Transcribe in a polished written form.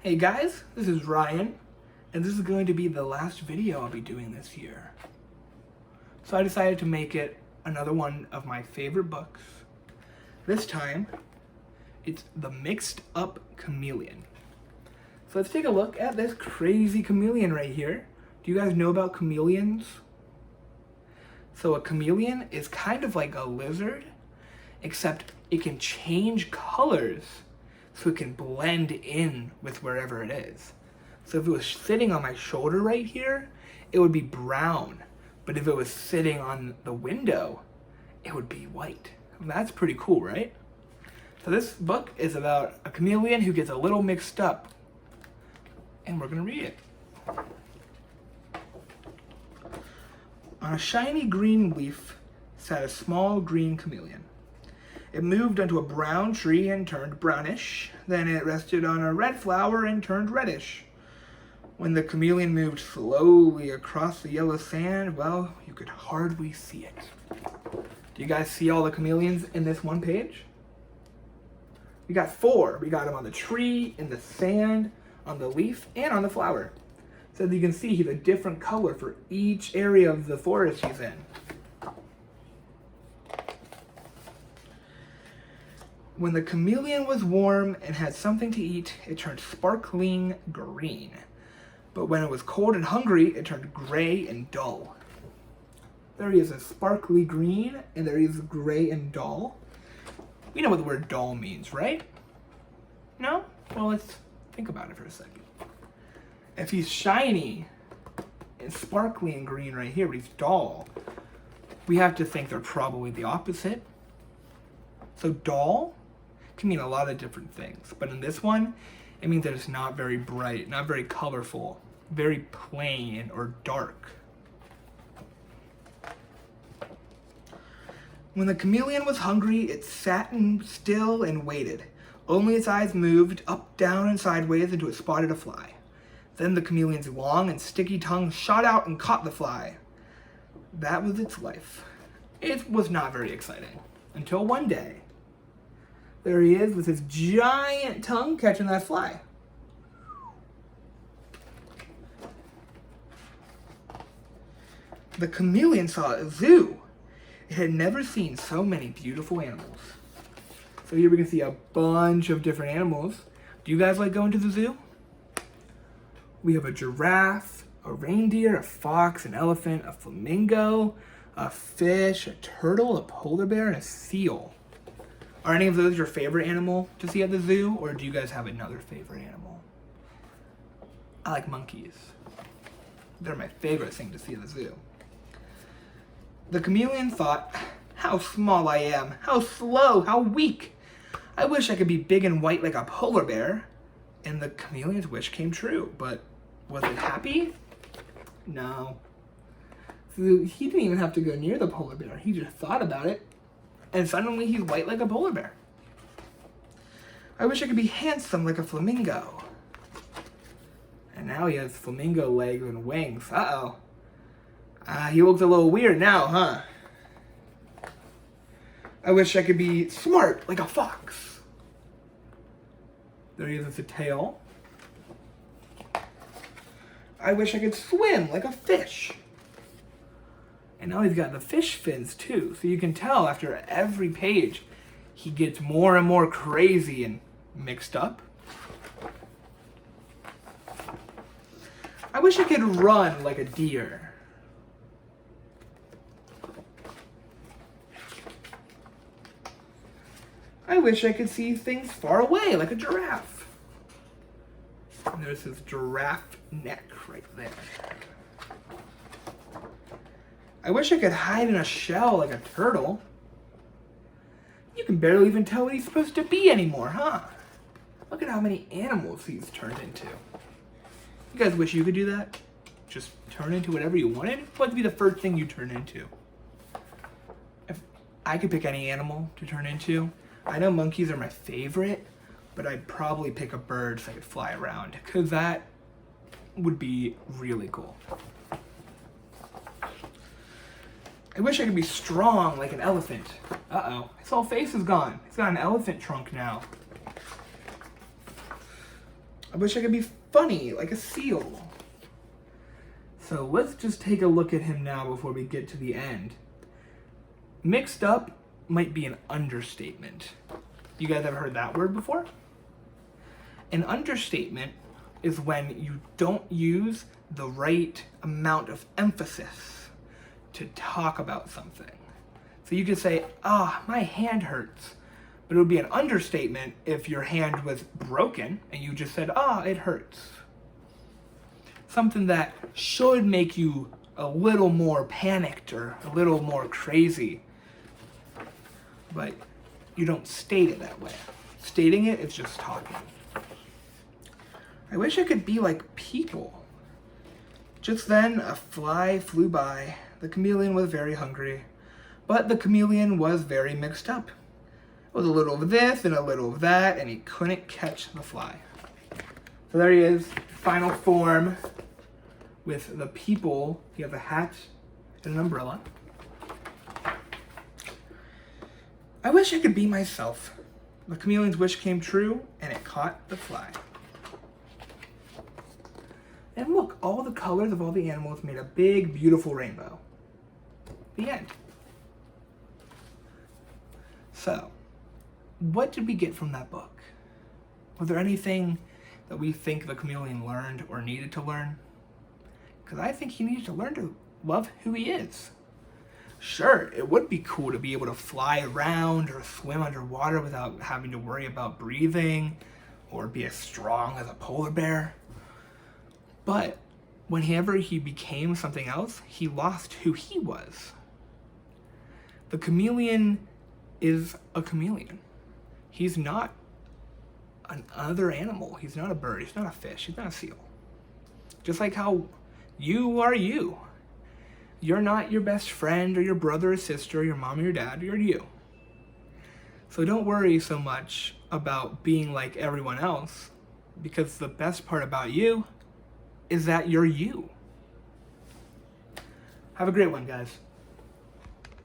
Hey guys, this is Ryan, and this is going to be the last video I'll be doing this year. So I decided to make it another one of my favorite books. This time, it's The Mixed Up Chameleon. So let's take a look at this crazy chameleon right here. Do you guys know about chameleons? So a chameleon is kind of like a lizard, except it can change colors so it can blend in with wherever it is. So if it was sitting on my shoulder right here, it would be brown. But if it was sitting on the window, it would be white. That's pretty cool, right? So this book is about a chameleon who gets a little mixed up. And we're gonna read it. On a shiny green leaf sat a small green chameleon. It moved onto a brown tree and turned brownish. Then it rested on a red flower and turned reddish. When the chameleon moved slowly across the yellow sand, well, you could hardly see it. Do you guys see all the chameleons in this one page? We got 4. We got him on the tree, in the sand, on the leaf, and on the flower. So as you can see, he's a different color for each area of the forest he's in. When the chameleon was warm and had something to eat, it turned sparkling green. But when it was cold and hungry, it turned gray and dull. There he is, a sparkly green, and there he is, gray and dull. We know what the word dull means, right? No? Well, let's think about it for a second. If he's shiny and sparkly and green right here, but he's dull, we have to think they're probably the opposite. So dull can mean a lot of different things, but in this one, it means that it's not very bright, not very colorful, very plain or dark. When the chameleon was hungry, it sat still and waited. Only its eyes moved up, down, and sideways until it spotted a fly. Then the chameleon's long and sticky tongue shot out and caught the fly. That was its life. It was not very exciting, until one day, there he is with his giant tongue catching that fly. The chameleon saw a zoo. It had never seen so many beautiful animals. So here we can see a bunch of different animals. Do you guys like going to the zoo? We have a giraffe, a reindeer, a fox, an elephant, a flamingo, a fish, a turtle, a polar bear, and a seal. Are any of those your favorite animal to see at the zoo, or do you guys have another favorite animal? I like monkeys. They're my favorite thing to see at the zoo. The chameleon thought, how small I am, how slow, how weak. I wish I could be big and white like a polar bear. And the chameleon's wish came true, but was it happy? No. So he didn't even have to go near the polar bear. He just thought about it, and suddenly he's white like a polar bear. I wish I could be handsome like a flamingo. And now he has flamingo legs and wings. Uh-oh. He looks a little weird now, huh? I wish I could be smart like a fox. There he is with a tail. I wish I could swim like a fish. And now he's got the fish fins too. So you can tell after every page, he gets more and more crazy and mixed up. I wish I could run like a deer. I wish I could see things far away like a giraffe. And there's his giraffe neck right there. I wish I could hide in a shell like a turtle. You can barely even tell what he's supposed to be anymore, huh? Look at how many animals he's turned into. You guys wish you could do that? Just turn into whatever you wanted? What would be the first thing you turn into? If I could pick any animal to turn into, I know monkeys are my favorite, but I'd probably pick a bird so I could fly around, because that would be really cool. I wish I could be strong like an elephant. Uh-oh, his whole face is gone. He's got an elephant trunk now. I wish I could be funny, like a seal. So let's just take a look at him now before we get to the end. Mixed up might be an understatement. You guys ever heard that word before? An understatement is when you don't use the right amount of emphasis to talk about something. So you could say, my hand hurts. But it would be an understatement if your hand was broken and you just said, it hurts. Something that should make you a little more panicked or a little more crazy. But you don't state it that way. Stating it is just talking. I wish I could be like people. Just then, a fly flew by. The chameleon was very hungry, but the chameleon was very mixed up. It was a little of this and a little of that, and he couldn't catch the fly. So there he is, final form with the people. He has a hat and an umbrella. I wish I could be myself. The chameleon's wish came true, and it caught the fly. And look, all the colors of all the animals made a big, beautiful rainbow. The end. So, what did we get from that book? Was there anything that we think the chameleon learned or needed to learn? Because I think he needed to learn to love who he is. Sure, it would be cool to be able to fly around or swim underwater without having to worry about breathing or be as strong as a polar bear. But whenever he became something else, he lost who he was. The chameleon is a chameleon. He's not another animal. He's not a bird. He's not a fish. He's not a seal. Just like how you are you. You're not your best friend or your brother or sister or your mom or your dad. You're you. So don't worry so much about being like everyone else, because the best part about you is that you're you. Have a great one, guys.